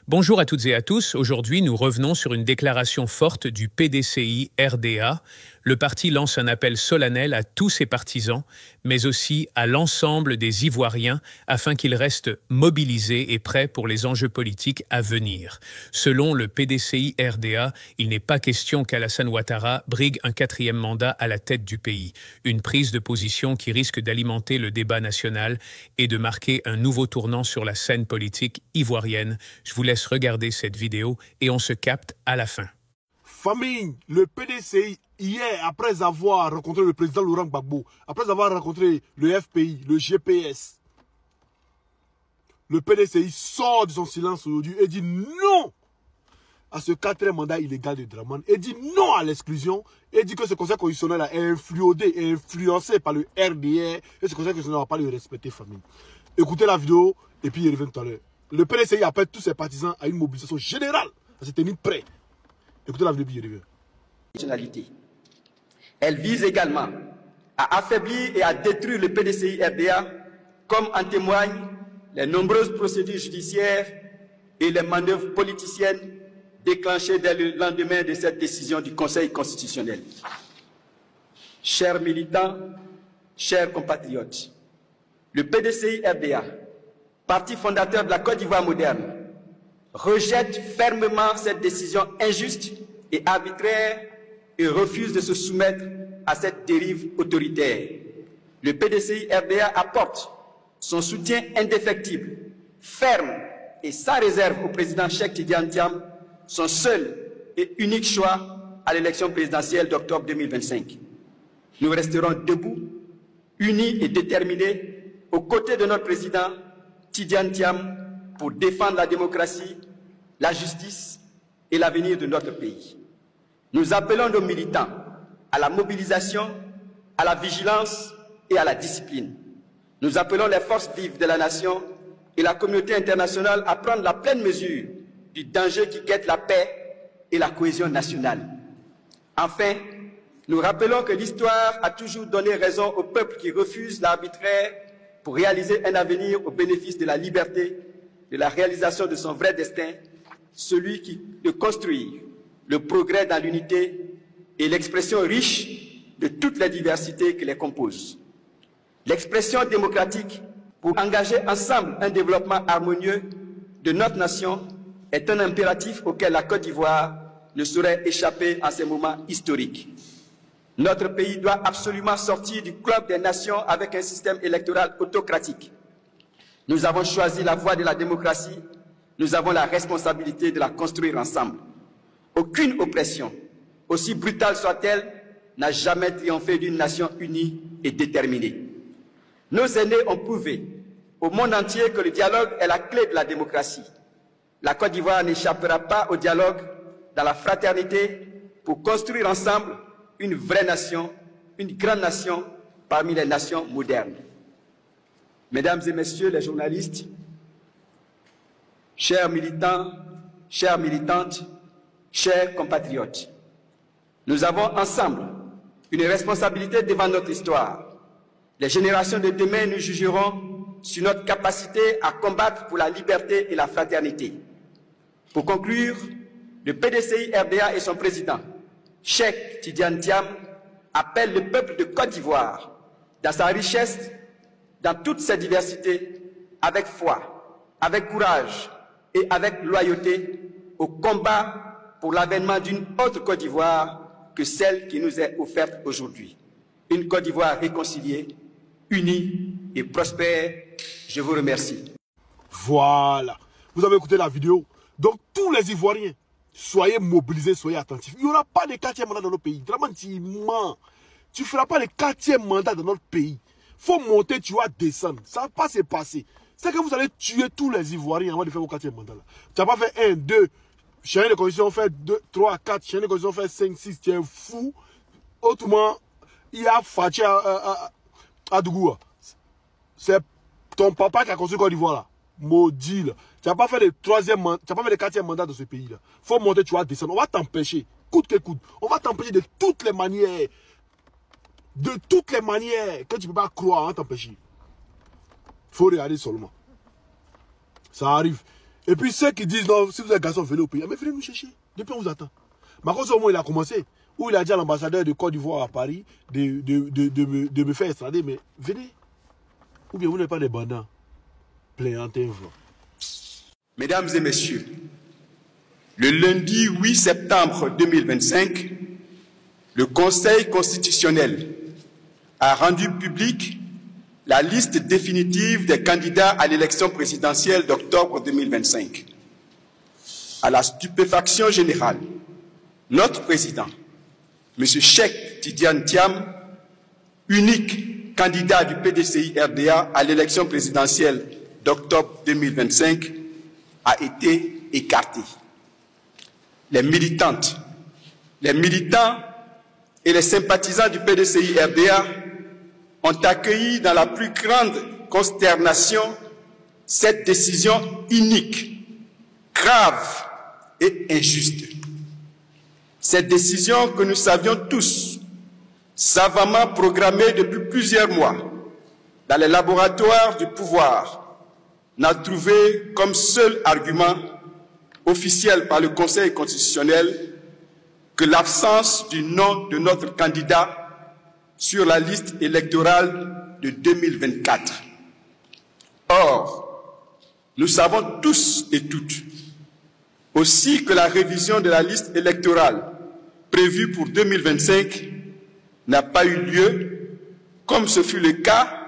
Bonjour à toutes et à tous. Aujourd'hui, nous revenons sur une déclaration forte du PDCI RDA. Le parti lance un appel solennel à tous ses partisans, mais aussi à l'ensemble des Ivoiriens, afin qu'ils restent mobilisés et prêts pour les enjeux politiques à venir. Selon le PDCI RDA, il n'est pas question qu'Alassane Ouattara brigue un 4e mandat à la tête du pays. Une prise de position qui risque d'alimenter le débat national et de marquer un nouveau tournant sur la scène politique ivoirienne. Je vous laisse regarder cette vidéo et on se capte à la fin. Famille, le PDCI, hier, après avoir rencontré le président Laurent Gbagbo, après avoir rencontré le FPI, le GPS, le PDCI sort de son silence aujourd'hui et dit non à ce 4e mandat illégal de Dramane, et dit non à l'exclusion, et dit que ce conseil constitutionnel est influencé par le RDR, et ce conseil constitutionnel ne va pas le respecter, famille. Écoutez la vidéo, et puis il revient tout à l'heure. Le PDCI appelle tous ses partisans à une mobilisation générale, à se tenir prêts. Écoutez la vidéo, puis il revient. Elle vise également à affaiblir et à détruire le PDCI RDA, comme en témoignent les nombreuses procédures judiciaires et les manœuvres politiciennes déclenchées dès le lendemain de cette décision du Conseil constitutionnel. Chers militants, chers compatriotes, le PDCI RDA, parti fondateur de la Côte d'Ivoire moderne, rejette fermement cette décision injuste et arbitraire et refuse de se soumettre à cette dérive autoritaire. Le PDCI RDA apporte son soutien indéfectible, ferme et sans réserve au président Cheikh Tidiane Thiam, son seul et unique choix à l'élection présidentielle d'octobre 2025. Nous resterons debout, unis et déterminés aux côtés de notre président Tidiane Thiam pour défendre la démocratie, la justice et l'avenir de notre pays. Nous appelons nos militants à la mobilisation, à la vigilance et à la discipline. Nous appelons les forces vives de la nation et la communauté internationale à prendre la pleine mesure du danger qui guette la paix et la cohésion nationale. Enfin, nous rappelons que l'histoire a toujours donné raison au peuple qui refuse l'arbitraire pour réaliser un avenir au bénéfice de la liberté, de la réalisation de son vrai destin, celui de construire le progrès dans l'unité et l'expression riche de toutes les diversités qui les composent. L'expression démocratique pour engager ensemble un développement harmonieux de notre nation est un impératif auquel la Côte d'Ivoire ne saurait échapper en ces moments historiques. Notre pays doit absolument sortir du club des nations avec un système électoral autocratique. Nous avons choisi la voie de la démocratie, nous avons la responsabilité de la construire ensemble. Aucune oppression, aussi brutale soit-elle, n'a jamais triomphé d'une nation unie et déterminée. Nos aînés ont prouvé au monde entier que le dialogue est la clé de la démocratie. La Côte d'Ivoire n'échappera pas au dialogue dans la fraternité pour construire ensemble une vraie nation, une grande nation parmi les nations modernes. Mesdames et messieurs les journalistes, chers militants, chères militantes, chers compatriotes, nous avons ensemble une responsabilité devant notre histoire. Les générations de demain nous jugeront sur notre capacité à combattre pour la liberté et la fraternité. Pour conclure, le PDCI RDA et son président, Cheikh Tidiane Thiam, appelle le peuple de Côte d'Ivoire, dans sa richesse, dans toute sa diversité, avec foi, avec courage et avec loyauté, au combat pour l'avènement d'une autre Côte d'Ivoire que celle qui nous est offerte aujourd'hui. Une Côte d'Ivoire réconciliée, unie et prospère. Je vous remercie. Voilà. Vous avez écouté la vidéo. Donc, tous les Ivoiriens, soyez mobilisés, soyez attentifs. Il n'y aura pas de 4e mandat dans notre pays. Dramane, tu mens. Tu ne feras pas le 4e mandat dans notre pays. Il faut monter, tu vas descendre. Ça ne va pas se passer. C'est que vous allez tuer tous les Ivoiriens avant de faire vos 4e mandat. Tu n'as pas fait 1, 2. Chien de condition fait 2, 3, 4. Chien de condition fait 5, 6. Tu es fou. Autrement, il y a Fatih à Dougoua. C'est ton papa qui a construit Côte d'Ivoire là. Maudit là. Tu n'as pas fait le 3e mandat, tu n'as pas fait le 4e mandat dans ce pays là. Il faut monter, tu vas descendre. On va t'empêcher, coûte que coûte. On va t'empêcher de toutes les manières. De toutes les manières que tu ne peux pas croire, on va t'empêcher. Il faut regarder seulement. Ça arrive. Et puis ceux qui disent non, si vous êtes garçon, venez au pays. Mais venez nous chercher. Depuis on vous attend. Macron, au moins, il a commencé. Où il a dit à l'ambassadeur de Côte d'Ivoire à Paris de me faire extrader. Mais venez. Ou bien vous n'êtes pas des bandants. Plaignantins. Mesdames et messieurs, le lundi 8 septembre 2025, le Conseil constitutionnel a rendu publique la liste définitive des candidats à l'élection présidentielle d'octobre 2025. À la stupéfaction générale, notre président, M. Cheikh Tidiane Thiam, unique candidat du PDCI-RDA à l'élection présidentielle d'octobre 2025, a été écarté. Les militantes, les militants et les sympathisants du PDCI-RDA ont accueilli dans la plus grande consternation cette décision inique, grave et injuste. Cette décision que nous savions tous, savamment programmée depuis plusieurs mois dans les laboratoires du pouvoir, n'a trouvé comme seul argument officiel par le Conseil constitutionnel que l'absence du nom de notre candidat sur la liste électorale de 2024. Or, nous savons tous et toutes aussi que la révision de la liste électorale prévue pour 2025 n'a pas eu lieu, comme ce fut le cas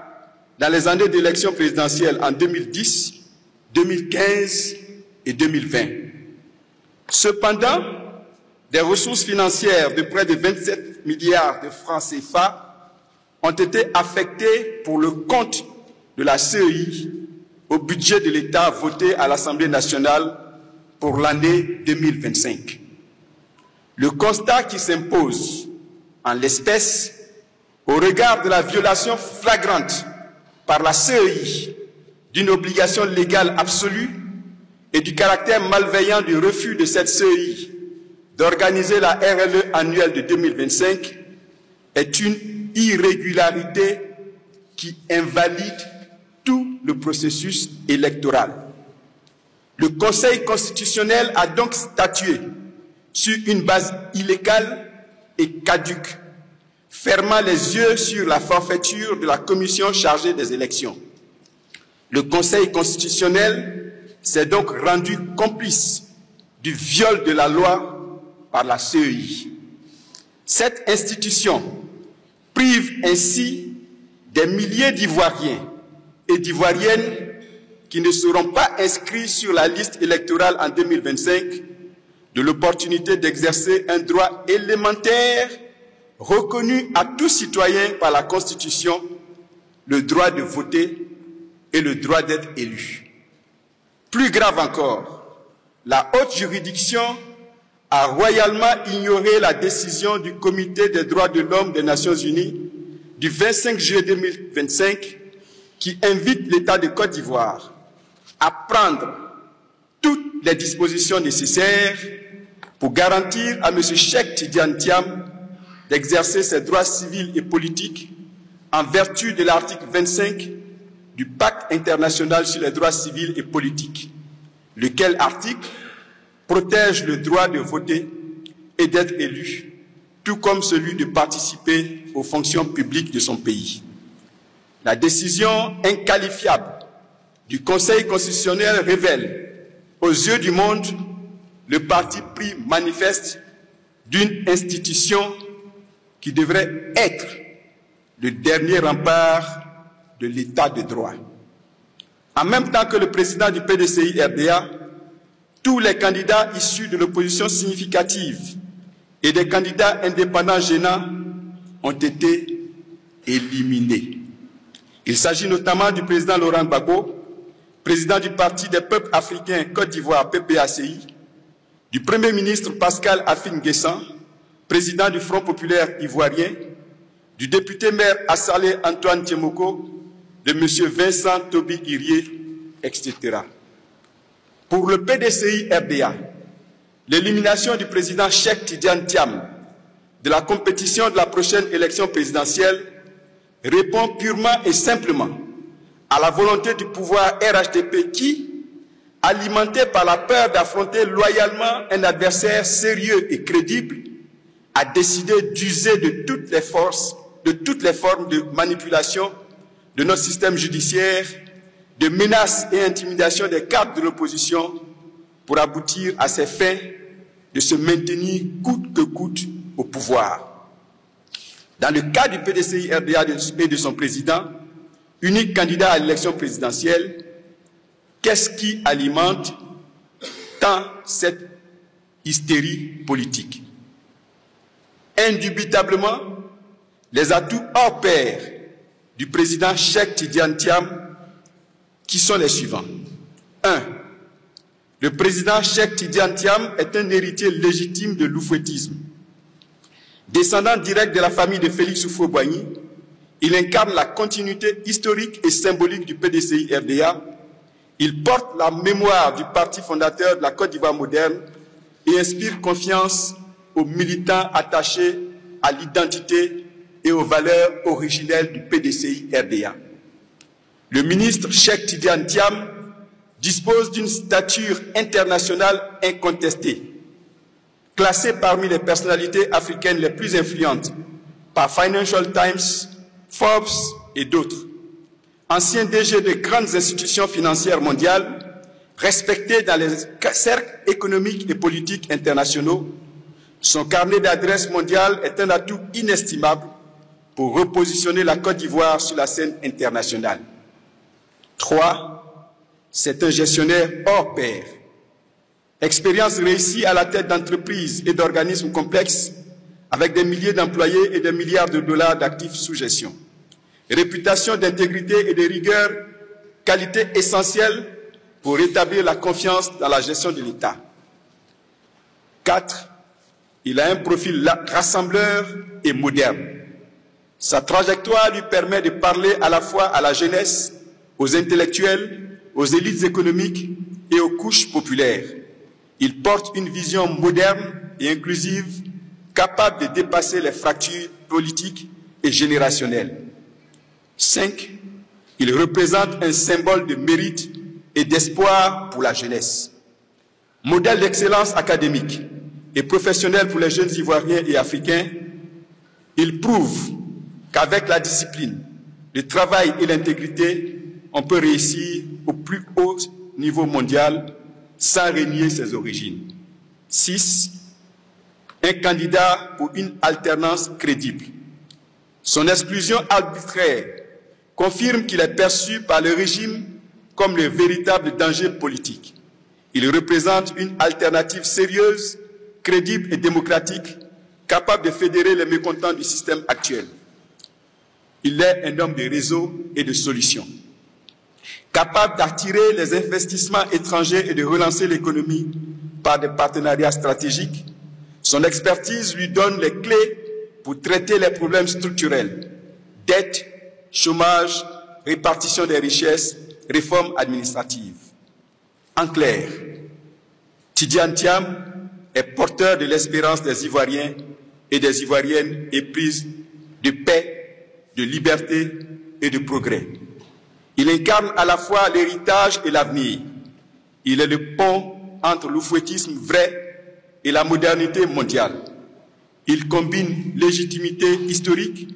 dans les années d'élection présidentielle en 2010, 2015 et 2020. Cependant, des ressources financières de près de 27 milliards de francs CFA ont été affectées pour le compte de la CEI au budget de l'État voté à l'Assemblée nationale pour l'année 2025. Le constat qui s'impose en l'espèce, au regard de la violation flagrante par la CEI d'une obligation légale absolue et du caractère malveillant du refus de cette CEI d'organiser la RLE annuelle de 2025 est une irrégularité qui invalide tout le processus électoral. Le Conseil constitutionnel a donc statué sur une base illégale et caduque, fermant les yeux sur la forfaiture de la commission chargée des élections. Le Conseil constitutionnel s'est donc rendu complice du viol de la loi par la CEI. Cette institution prive ainsi des milliers d'Ivoiriens et d'Ivoiriennes qui ne seront pas inscrits sur la liste électorale en 2025 de l'opportunité d'exercer un droit élémentaire reconnu à tout citoyen par la Constitution, le droit de voter et le droit d'être élu. Plus grave encore, la haute juridiction a royalement ignoré la décision du Comité des droits de l'homme des Nations Unies du 25 juillet 2025 qui invite l'État de Côte d'Ivoire à prendre toutes les dispositions nécessaires pour garantir à M. Cheikh Tidiane Thiam d'exercer ses droits civils et politiques en vertu de l'article 25 du Pacte international sur les droits civils et politiques, lequel article protège le droit de voter et d'être élu, tout comme celui de participer aux fonctions publiques de son pays. La décision inqualifiable du Conseil constitutionnel révèle, aux yeux du monde, le parti pris manifeste d'une institution qui devrait être le dernier rempart de l'état de droit. En même temps que le président du PDCI-RDA, tous les candidats issus de l'opposition significative et des candidats indépendants gênants ont été éliminés. Il s'agit notamment du président Laurent Gbagbo, président du Parti des peuples africains Côte d'Ivoire PPACI, du Premier ministre Pascal Affi-N'Guessan, président du Front populaire ivoirien, du député maire Assalé Antoine Tiemoko, de M. Vincent Toby Irié, etc. Pour le PDCI-RDA, l'élimination du président Cheikh Tidiane Thiam de la compétition de la prochaine élection présidentielle répond purement et simplement à la volonté du pouvoir RHDP qui, alimenté par la peur d'affronter loyalement un adversaire sérieux et crédible, a décidé d'user de toutes les formes de manipulation de notre système judiciaire, de menaces et intimidations des cadres de l'opposition pour aboutir à ses fins de se maintenir coûte que coûte au pouvoir. Dans le cas du PDCI-RDA et de son président, unique candidat à l'élection présidentielle, qu'est-ce qui alimente tant cette hystérie politique? Indubitablement, les atouts hors pair du président Cheikh Tidiane Thiam, qui sont les suivants. 1. Le président Cheikh Tidiane Thiam est un héritier légitime de l'oufouettisme. Descendant direct de la famille de Félix Houphouët-Boigny, il incarne la continuité historique et symbolique du PDCI-RDA. Il porte la mémoire du parti fondateur de la Côte d'Ivoire moderne et inspire confiance aux militants attachés à l'identité et aux valeurs originelles du PDCI-RDA. Le ministre Cheikh Tidiane Thiam dispose d'une stature internationale incontestée, classé parmi les personnalités africaines les plus influentes par Financial Times, Forbes et d'autres. Ancien DG de grandes institutions financières mondiales, respecté dans les cercles économiques et politiques internationaux, son carnet d'adresses mondiales est un atout inestimable pour repositionner la Côte d'Ivoire sur la scène internationale. 3. C'est un gestionnaire hors pair. Expérience réussie à la tête d'entreprises et d'organismes complexes avec des milliers d'employés et des milliards de dollars d'actifs sous gestion. Réputation d'intégrité et de rigueur, qualité essentielle pour rétablir la confiance dans la gestion de l'État. 4. Il a un profil rassembleur et moderne. Sa trajectoire lui permet de parler à la fois à la jeunesse, aux intellectuels, aux élites économiques et aux couches populaires. Il porte une vision moderne et inclusive, capable de dépasser les fractures politiques et générationnelles. 5. Il représente un symbole de mérite et d'espoir pour la jeunesse. Modèle d'excellence académique et professionnelle pour les jeunes Ivoiriens et Africains, il prouve qu'avec la discipline, le travail et l'intégrité, on peut réussir au plus haut niveau mondial sans renier ses origines. 6. Un candidat pour une alternance crédible. Son exclusion arbitraire confirme qu'il est perçu par le régime comme le véritable danger politique. Il représente une alternative sérieuse, crédible et démocratique, capable de fédérer les mécontents du système actuel. Il est un homme de réseau et de solutions, capable d'attirer les investissements étrangers et de relancer l'économie par des partenariats stratégiques. Son expertise lui donne les clés pour traiter les problèmes structurels, dette, chômage, répartition des richesses, réforme administrative. En clair, Tidiane Thiam est porteur de l'espérance des Ivoiriens et des Ivoiriennes épris de paix, de liberté et de progrès. Il incarne à la fois l'héritage et l'avenir. Il est le pont entre l'oufouettisme vrai et la modernité mondiale. Il combine légitimité historique,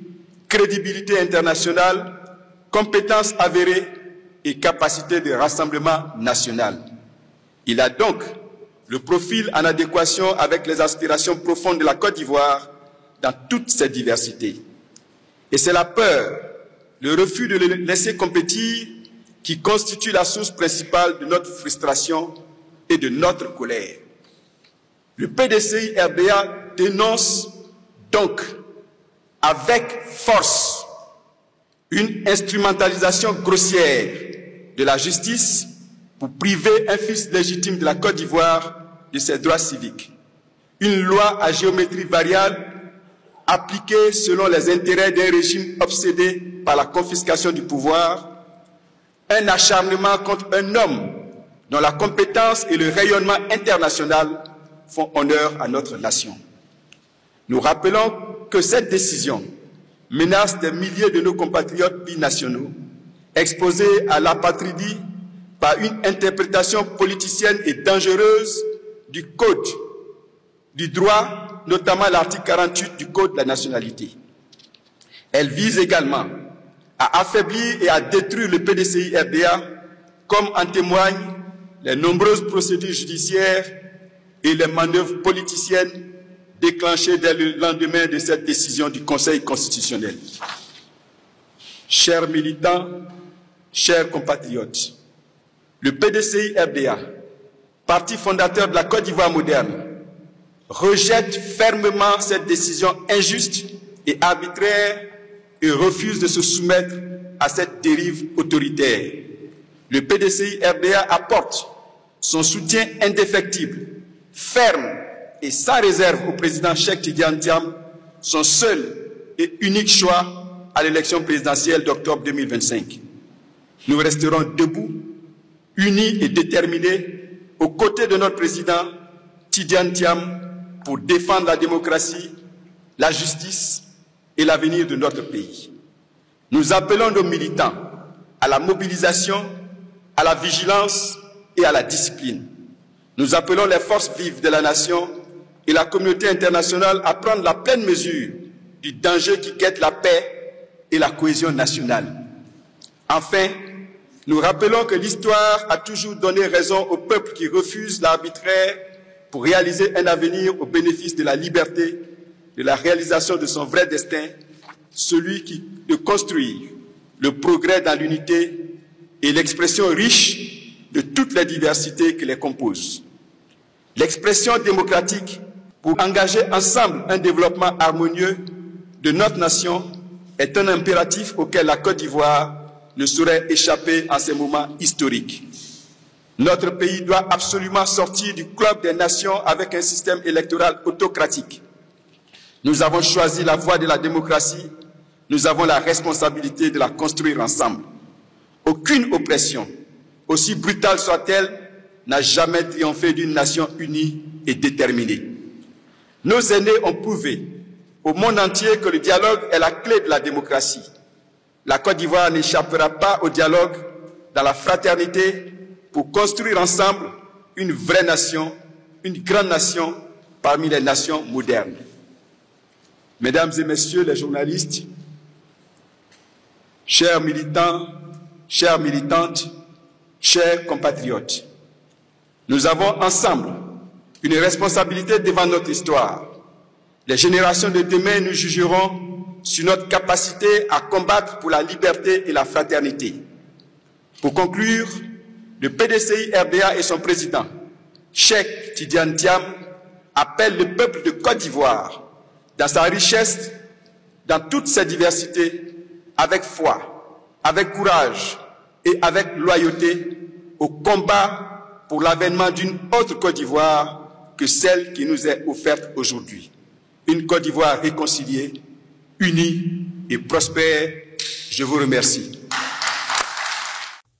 crédibilité internationale, compétences avérées et capacité de rassemblement national. Il a donc le profil en adéquation avec les aspirations profondes de la Côte d'Ivoire dans toute cette diversité. Et c'est la peur, le refus de le laisser compétir qui constitue la source principale de notre frustration et de notre colère. Le PDCI-RDA dénonce donc avec force une instrumentalisation grossière de la justice pour priver un fils légitime de la Côte d'Ivoire de ses droits civiques. Une loi à géométrie variable appliquée selon les intérêts d'un régime obsédé par la confiscation du pouvoir, un acharnement contre un homme dont la compétence et le rayonnement international font honneur à notre nation. Nous rappelons que cette décision menace des milliers de nos compatriotes binationaux exposés à l'apatridie par une interprétation politicienne et dangereuse du code du droit, notamment l'article 48 du Code de la nationalité. Elle vise également à affaiblir et à détruire le PDCI-RDA, comme en témoignent les nombreuses procédures judiciaires et les manœuvres politiciennes déclenchées dès le lendemain de cette décision du Conseil constitutionnel. Chers militants, chers compatriotes, le PDCI-RDA, parti fondateur de la Côte d'Ivoire moderne, rejette fermement cette décision injuste et arbitraire et refuse de se soumettre à cette dérive autoritaire. Le PDCI-RDA apporte son soutien indéfectible, ferme et sans réserve au président Cheikh Tidiane Thiam, son seul et unique choix à l'élection présidentielle d'octobre 2025. Nous resterons debout, unis et déterminés aux côtés de notre président Tidiane Thiam pour défendre la démocratie, la justice et l'avenir de notre pays. Nous appelons nos militants à la mobilisation, à la vigilance et à la discipline. Nous appelons les forces vives de la nation et la communauté internationale à prendre la pleine mesure du danger qui guette la paix et la cohésion nationale. Enfin, nous rappelons que l'histoire a toujours donné raison au peuple qui refuse l'arbitraire pour réaliser un avenir au bénéfice de la liberté, de la réalisation de son vrai destin, celui de construire le progrès dans l'unité et l'expression riche de toutes les diversités qui les composent. L'expression démocratique pour engager ensemble un développement harmonieux de notre nation est un impératif auquel la Côte d'Ivoire ne saurait échapper en ces moments historiques. Notre pays doit absolument sortir du club des nations avec un système électoral autocratique. Nous avons choisi la voie de la démocratie, nous avons la responsabilité de la construire ensemble. Aucune oppression, aussi brutale soit-elle, n'a jamais triomphé d'une nation unie et déterminée. Nos aînés ont prouvé au monde entier que le dialogue est la clé de la démocratie. La Côte d'Ivoire n'échappera pas au dialogue dans la fraternité pour construire ensemble une vraie nation, une grande nation parmi les nations modernes. Mesdames et messieurs les journalistes, chers militants, chères militantes, chers compatriotes, nous avons ensemble une responsabilité devant notre histoire. Les générations de demain nous jugeront sur notre capacité à combattre pour la liberté et la fraternité. Pour conclure, le PDCI-RDA et son président, Cheikh Tidiane Thiam, appellent le peuple de Côte d'Ivoire, dans sa richesse, dans toutes ses diversités, avec foi, avec courage et avec loyauté, au combat pour l'avènement d'une autre Côte d'Ivoire que celle qui nous est offerte aujourd'hui. Une Côte d'Ivoire réconciliée, unie et prospère. Je vous remercie.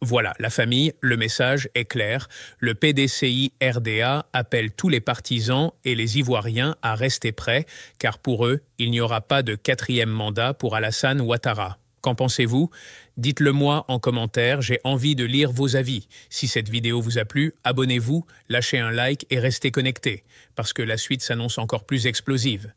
Voilà, la famille, le message est clair. Le PDCI-RDA appelle tous les partisans et les Ivoiriens à rester prêts, car pour eux, il n'y aura pas de 4e mandat pour Alassane Ouattara. Qu'en pensez-vous? Dites-le moi en commentaire, j'ai envie de lire vos avis. Si cette vidéo vous a plu, abonnez-vous, lâchez un like et restez connectés, parce que la suite s'annonce encore plus explosive.